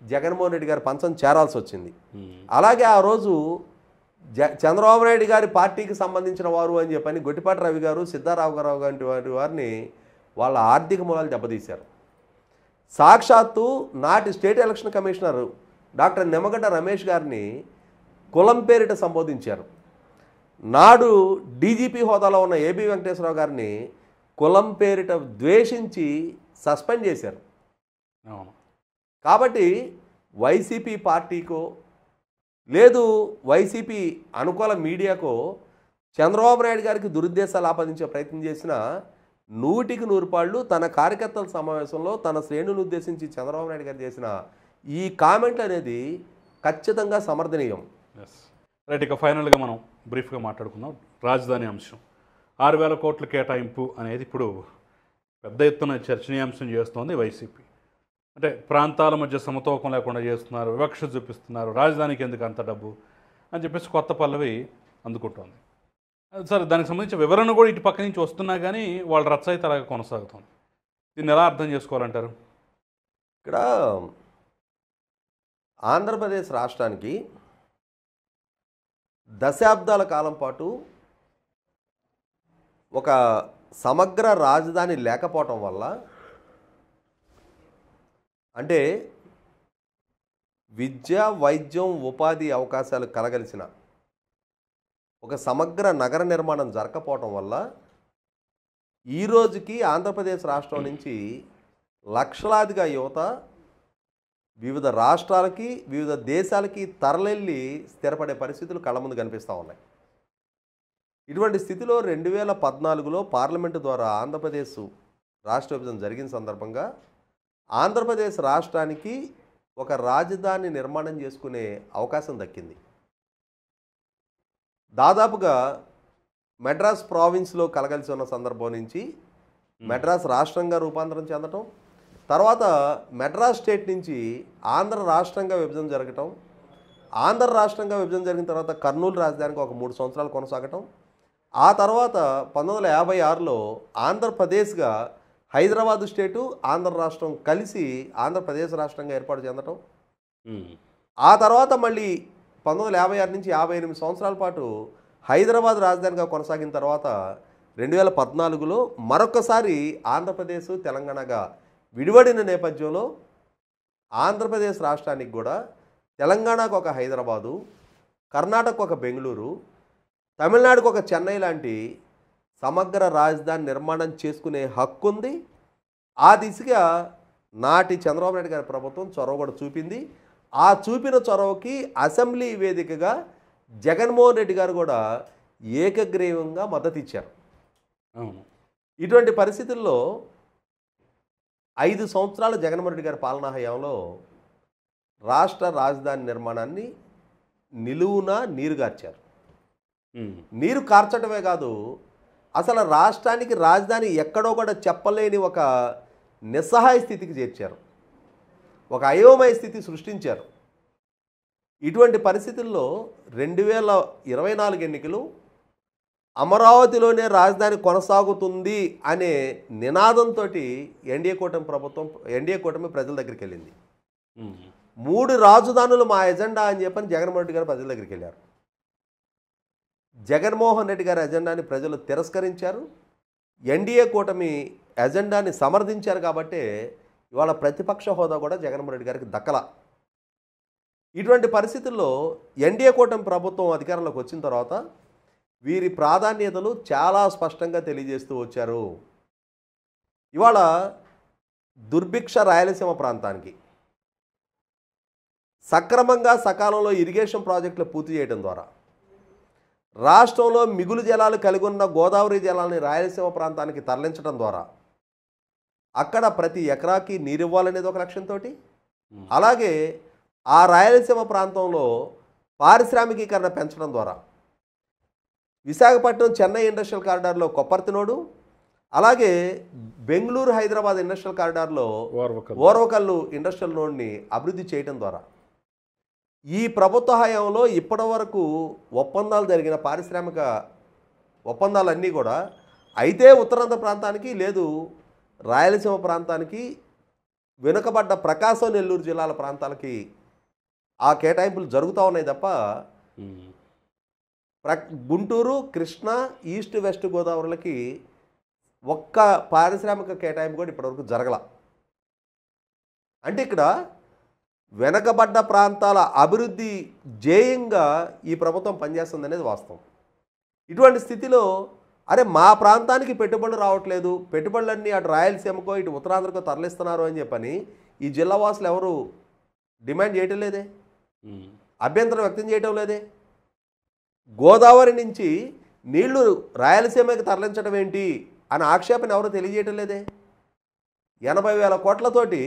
జగన్మోహన్ రెడ్డి గారి పంచం చేరాల్సి వచ్చింది. అలాగే ఆ రోజు చంద్రబాబు నాయుడు గారి పార్టీకి సంబంధించిన వారు అని చెప్పని గొట్టిపాటి రవి గారు, సిద్ధారామరావు గారి వారిని వాళ్ళ ఆర్థిక మూలాలు దెబ్బతీశారు. సాక్షాత్తు నాటి state election commissioner doctor Nimmagadda Ramesh గారిని కులం పేరిట సంబోధించారు. నాడు డీజీపీ హోదాలో ఉన్న ఏబీ వెంకటేశ్వరరావు గారిని కులం పేరిట ద్వేషించి సస్పెండ్ చేశారు. కాబట్టి వైసీపీ పార్టీకో లేదు వైసీపీ అనుకూల మీడియాకో చంద్రబాబు నాయుడు గారికి దురుద్దేశాలు ఆపాదించే ప్రయత్నం చేసిన 100% తన కార్యకర్తల సమావేశంలో తన శ్రేణులను ఉద్దేశించి చంద్రబాబు నాయుడు గారు చేసిన ఈ కామెంట్లు అనేది ఖచ్చితంగా సమర్థనీయం. రైట్, ఇక ఫైనల్గా మనం బ్రీఫ్గా మాట్లాడుకుందాం. రాజధాని అంశం 6,000 కోట్ల కేటాయింపు అనేది ఇప్పుడు పెద్ద ఎత్తున చర్చనీయాంశం చేస్తోంది వైసీపీ. అంటే ప్రాంతాల మధ్య సమతూకం లేకుండా చేస్తున్నారు, వివక్ష చూపిస్తున్నారు, రాజధానికి ఎందుకు అంత డబ్బు అని చెప్పేసి కొత్త పల్లవి అందుకుంటోంది. సరే, దానికి సంబంధించిన వివరణ కూడా ఇటు పక్క నుంచి వస్తున్నా కానీ వాళ్ళ రచ్చ అయితే అలాగే కొనసాగుతుంది. దీన్ని ఎలా అర్థం చేసుకోవాలంటారు? ఇక్కడ ఆంధ్రప్రదేశ్ రాష్ట్రానికి దశాబ్దాల కాలం పాటు ఒక సమగ్ర రాజధాని లేకపోవటం వల్ల, అంటే విద్య, వైద్యం, ఉపాధి అవకాశాలు కలగలిసిన ఒక సమగ్ర నగర నిర్మాణం జరగకపోవటం వల్ల ఈ రోజుకి ఆంధ్రప్రదేశ్ రాష్ట్రం నుంచి లక్షలాదిగా యువత వివిధ రాష్ట్రాలకి, వివిధ దేశాలకి తరలిల్లి స్థిరపడే పరిస్థితులు కళ్ళ ముందు కనిపిస్తూ ఉన్నాయి. ఇటువంటి స్థితిలో 2014లో పార్లమెంటు ద్వారా ఆంధ్రప్రదేశ్ రాష్ట్ర విభజన జరిగిన సందర్భంగా ఆంధ్రప్రదేశ్ రాష్ట్రానికి ఒక రాజధాని నిర్మాణం చేసుకునే అవకాశం దక్కింది. దాదాపుగా మెడ్రాస్ ప్రావిన్స్లో కలగలిసి ఉన్న సందర్భం నుంచి మెడ్రాస్ రాష్ట్రంగా రూపాంతరం చెందటం, తర్వాత మెడ్రాస్ స్టేట్ నుంచి ఆంధ్ర రాష్ట్రంగా విభజన జరగటం, ఆంధ్ర రాష్ట్రంగా విభజన జరిగిన తర్వాత కర్నూలు రాజధానికి ఒక 3 సంవత్సరాలు కొనసాగటం, ఆ తర్వాత 1956లో ఆంధ్రప్రదేశ్గా హైదరాబాదు స్టేటు, ఆంధ్ర రాష్ట్రం కలిసి ఆంధ్రప్రదేశ్ రాష్ట్రంగా ఏర్పాటు చెందటం, ఆ తర్వాత మళ్ళీ 1956 నుంచి 58 సంవత్సరాల పాటు హైదరాబాద్ రాజధానిగా కొనసాగిన తర్వాత 2014లో మరొకసారి ఆంధ్రప్రదేశ్, తెలంగాణగా విడివడిన నేపథ్యంలో ఆంధ్రప్రదేశ్ రాష్ట్రానికి కూడా తెలంగాణకు ఒక హైదరాబాదు, కర్ణాటకకు ఒక బెంగళూరు, తమిళనాడుకు ఒక చెన్నై లాంటి సమగ్ర రాజధాని నిర్మాణం చేసుకునే హక్కు ఉంది. ఆ దిశగా నాటి చంద్రబాబు నాయుడు గారి ప్రభుత్వం చొరవ కూడా చూపింది. ఆ చూపిన చొరవకి అసెంబ్లీ వేదికగా జగన్మోహన్ రెడ్డి గారు కూడా ఏకగ్రీవంగా మద్దతు ఇచ్చారు. ఇటువంటి పరిస్థితుల్లో 5 సంవత్సరాల జగన్మోహన్ రెడ్డి గారి పాలనా హయాంలో రాష్ట్ర రాజధాని నిర్మాణాన్ని నిలువున నీరుగార్చారు. నీరు కార్చడమే కాదు, అసలు రాష్ట్రానికి రాజధాని ఎక్కడో కూడా చెప్పలేని ఒక నిస్సహాయ స్థితికి చేర్చారు. ఒక అయోమయ స్థితి సృష్టించారు. ఇటువంటి పరిస్థితుల్లో 2024 ఎన్నికలు అమరావతిలోనే రాజధాని కొనసాగుతుంది అనే నినాదంతో ఎన్డీఏ కూటమి ప్రజల దగ్గరికి వెళ్ళింది. 3 రాజధానులు మా ఎజెండా అని చెప్పని జగన్మోహన్ రెడ్డి గారు ప్రజల దగ్గరికి వెళ్ళారు. జగన్మోహన్ రెడ్డి గారి ఎజెండాని ప్రజలు తిరస్కరించారు. ఎన్డీఏ కూటమి ఎజెండాని సమర్థించారు. కాబట్టి ఇవాళ ప్రతిపక్ష హోదా కూడా జగన్మోహన్ రెడ్డి గారికి దక్కల. ఇటువంటి పరిస్థితుల్లో ఎన్డీఏ కూటమి ప్రభుత్వం అధికారంలోకి వచ్చిన తర్వాత వీరి ప్రాధాన్యతలు చాలా స్పష్టంగా తెలియజేస్తూ వచ్చారు. ఇవాళ దుర్భిక్ష రాయలసీమ ప్రాంతానికి సక్రమంగా సకాలంలో ఇరిగేషన్ ప్రాజెక్టులు పూర్తి చేయడం ద్వారా రాష్ట్రంలో మిగులు జలాలు కలిగి ఉన్న గోదావరి జలాలని రాయలసీమ ప్రాంతానికి తరలించడం ద్వారా అక్కడ ప్రతి ఎకరాకి నీరు ఇవ్వాలనేది ఒక లక్ష్యంతో, అలాగే ఆ రాయలసీమ ప్రాంతంలో పారిశ్రామికీకరణ పెంచడం ద్వారా విశాఖపట్నం చెన్నై ఇండస్ట్రియల్ కారిడార్లో కొప్పర్తినోడు, అలాగే బెంగళూరు హైదరాబాద్ ఇండస్ట్రియల్ కారిడార్లో ఓర్వకల్లు ఇండస్ట్రియల్ నోడ్ని అభివృద్ధి చేయడం ద్వారా ఈ ప్రభుత్వ హయాంలో ఇప్పటి వరకు ఒప్పందాలు జరిగిన పారిశ్రామిక ఒప్పందాలన్నీ కూడా అయితే ఉత్తరాంధ్ర ప్రాంతానికి లేదు రాయలసీమ ప్రాంతానికి వెనుకబడ్డ ప్రకాశం నెల్లూరు జిల్లాల ప్రాంతాలకి ఆ కేటాయింపులు జరుగుతూ ఉన్నాయి తప్ప గుంటూరు కృష్ణా ఈస్ట్ వెస్ట్ గోదావరిలకి ఒక్క పారిశ్రామిక కేటాయింపు కూడా ఇప్పటివరకు జరగల. అంటే ఇక్కడ వెనకబడ్డ ప్రాంతాల అభివృద్ధి ధ్యేయంగా ఈ ప్రభుత్వం పనిచేస్తుంది అనేది వాస్తవం. ఇటువంటి స్థితిలో అరే మా ప్రాంతానికి పెట్టుబడులు రావట్లేదు, పెట్టుబడులన్నీ అటు రాయలసీమకో ఇటు ఉత్తరాంధ్రకో తరలిస్తున్నారు అని చెప్పని ఈ జిల్లా వాసులు ఎవరు డిమాండ్ చేయటం లేదే, అభ్యంతరం వ్యక్తం చేయటం లేదే. గోదావరి నుంచి నీళ్లు రాయలసీమకి తరలించడం ఏంటి అని ఆక్షేపణ ఎవరు తెలియజేయటం లేదే. 80,000 కోట్లతోటి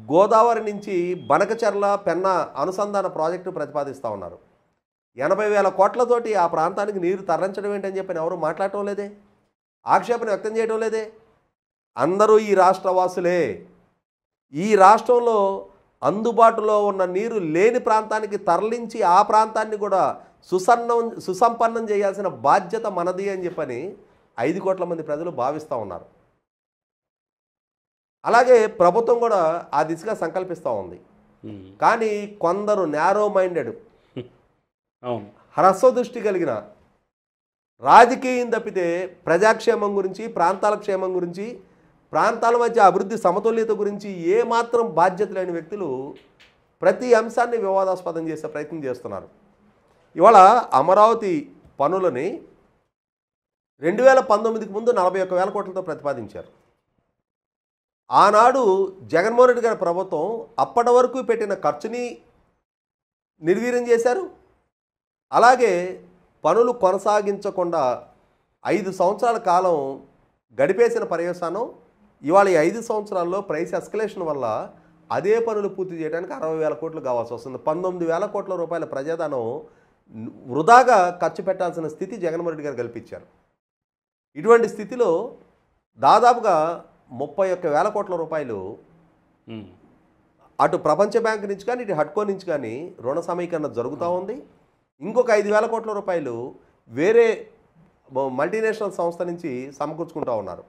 గోదావరి నుంచి బనకచెర్ల పెన్నా అనుసంధాన ప్రాజెక్టు ప్రతిపాదిస్తూ ఉన్నారు. 80,000 కోట్లతోటి ఆ ప్రాంతానికి నీరు తరలించడం ఏంటని చెప్పని ఎవరు మాట్లాడటం లేదే, ఆక్షేపణ వ్యక్తం చేయడం లేదే. అందరూ ఈ రాష్ట్రవాసులే. ఈ రాష్ట్రంలో అందుబాటులో ఉన్న నీరు లేని ప్రాంతానికి తరలించి ఆ ప్రాంతాన్ని కూడా సుసంపన్నం చేయాల్సిన బాధ్యత మనది అని చెప్పని 5 కోట్ల మంది ప్రజలు భావిస్తూ ఉన్నారు. అలాగే ప్రభుత్వం కూడా ఆ దిశగా సంకల్పిస్తూ ఉంది. కానీ కొందరు నేరో మైండెడ్ హ్రస్వ దృష్టి కలిగిన రాజకీయం తప్పితే ప్రజాక్షేమం గురించి, ప్రాంతాల క్షేమం గురించి, ప్రాంతాల మధ్య అభివృద్ధి సమతుల్యత గురించి ఏమాత్రం బాధ్యత లేని వ్యక్తులు ప్రతి అంశాన్ని వివాదాస్పదం చేసే ప్రయత్నం చేస్తున్నారు. ఇవాళ అమరావతి పనులని 2019కి ముందు 41,000 కోట్లతో ప్రతిపాదించారు. ఆనాడు జగన్మోహన్ రెడ్డి గారి ప్రభుత్వం అప్పటి వరకు పెట్టిన ఖర్చుని నిర్వీర్యం చేశారు. అలాగే పనులు కొనసాగించకుండా 5 సంవత్సరాల కాలం గడిపేసిన పర్యవసానం ఇవాళ ఈ 5 సంవత్సరాల్లో ప్రైస్ ఎస్కలేషన్ వల్ల అదే పనులు పూర్తి చేయడానికి 60,000 కోట్లు కావాల్సి వస్తుంది. 19,000 కోట్ల రూపాయల ప్రజాధనం వృధాగా ఖర్చు పెట్టాల్సిన స్థితి జగన్మోహన్ రెడ్డి గారు కల్పించారు. ఇటువంటి స్థితిలో దాదాపుగా 31,000 కోట్ల రూపాయలు అటు ప్రపంచ బ్యాంక్ నుంచి కానీ ఇటు హడ్కో నుంచి కానీ రుణ సమీకరణ జరుగుతూ ఉంది. ఇంకొక 5,000 కోట్ల రూపాయలు వేరే మల్టీనేషనల్ సంస్థ నుంచి సమకూర్చుకుంటూ ఉన్నారు.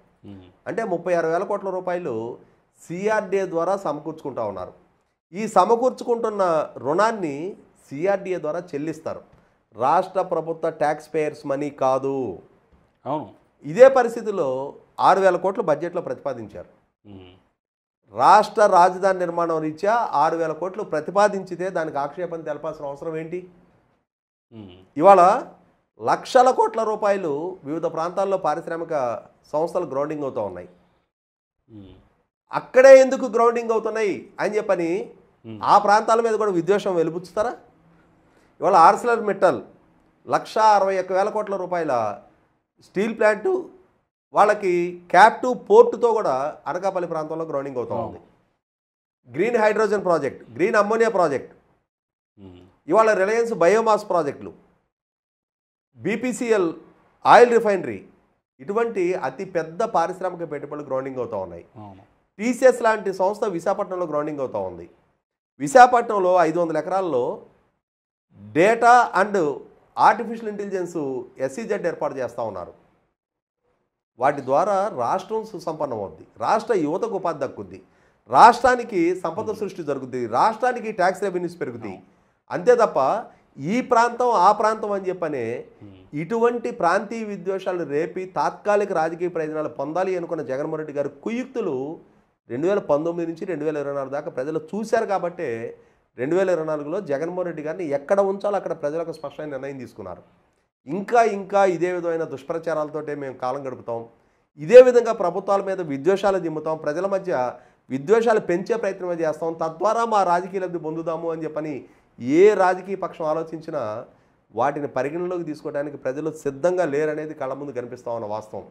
అంటే 36,000 కోట్ల రూపాయలు సిఆర్డీఏ ద్వారా సమకూర్చుకుంటూ ఉన్నారు. ఈ సమకూర్చుకుంటున్న రుణాన్ని సిఆర్డీఏ ద్వారా చెల్లిస్తారు. రాష్ట్ర ప్రభుత్వ ట్యాక్స్ పేయర్స్ మనీ కాదు. అవును. ఇదే పరిస్థితిలో 6,000 కోట్లు బడ్జెట్లో ప్రతిపాదించారు. రాష్ట్ర రాజధాని నిర్మాణం రీత్యా 6,000 కోట్లు ప్రతిపాదించితే దానికి ఆక్షేపణ తెలపాల్సిన అవసరం ఏంటి? ఇవాళ లక్షల కోట్ల రూపాయలు వివిధ ప్రాంతాల్లో పారిశ్రామిక సంస్థలు గ్రౌండింగ్ అవుతూ ఉన్నాయి. అక్కడే ఎందుకు గ్రౌండింగ్ అవుతున్నాయి అని చెప్పని ఆ ప్రాంతాల మీద కూడా విద్వేషం వెలుపుచ్చుతారా? ఇవాళ ఆర్సిలర్ మెటల్ 161,000 కోట్ల రూపాయల స్టీల్ ప్లాంటు వాళ్ళకి క్యాప్టివ్ పోర్టుతో కూడా అనకాపల్లి ప్రాంతంలో గ్రౌండింగ్ అవుతూ ఉంది. Green hydrogen project, green ammonia project, ఇవాళ రిలయన్స్ బయోమాస్ ప్రాజెక్టులు, బీపీసీఎల్ ఆయిల్ రిఫైనరీ, ఇటువంటి అతి పెద్ద పారిశ్రామిక పెట్టుబడులు గ్రౌండింగ్ అవుతూ ఉన్నాయి. టీసీఎస్ లాంటి సంస్థ విశాఖపట్నంలో గ్రౌండింగ్ అవుతూ ఉంది. విశాఖపట్నంలో 500 ఎకరాల్లో data and artificial intelligence SEZ ఏర్పాటు చేస్తూ ఉన్నారు. వాటి ద్వారా రాష్ట్రం సుసంపన్నం అవుద్ది, రాష్ట్ర యువతకు ఉపాధి దక్కుద్ది, రాష్ట్రానికి సంపద సృష్టి జరుగుద్ది, రాష్ట్రానికి ట్యాక్స్ రెవెన్యూస్ పెరుగుతాయి. అంతే తప్ప ఈ ప్రాంతం ఆ ప్రాంతం అని చెప్పనే ఇటువంటి ప్రాంతీయ విద్వేషాలను రేపి తాత్కాలిక రాజకీయ ప్రయోజనాలు పొందాలి అనుకున్న జగన్మోహన్ రెడ్డి గారు కుయుక్తులు 2019 నుంచి 2024 దాకా ప్రజలు చూశారు. కాబట్టే 2024లో జగన్మోహన్ రెడ్డి గారిని ఎక్కడ ఉంచాలో అక్కడ ప్రజలకు స్పష్టమైన నిర్ణయం తీసుకున్నారు. ఇంకా ఇదే విధమైన దుష్ప్రచారాలతోటే మేము కాలం గడుపుతాం, ఇదే విధంగా ప్రభుత్వాల మీద విద్వేషాలు దిమ్ముతాం, ప్రజల మధ్య విద్వేషాలు పెంచే ప్రయత్నం చేస్తాం, తద్వారా మా రాజకీయ లబ్ధి పొందుదాము అని చెప్పని ఏ రాజకీయ పక్షం ఆలోచించినా వాటిని పరిగణలోకి తీసుకోవడానికి ప్రజలు సిద్ధంగా లేరనేది కళ్ళ ముందు కనిపిస్తా ఉన్న వాస్తవం.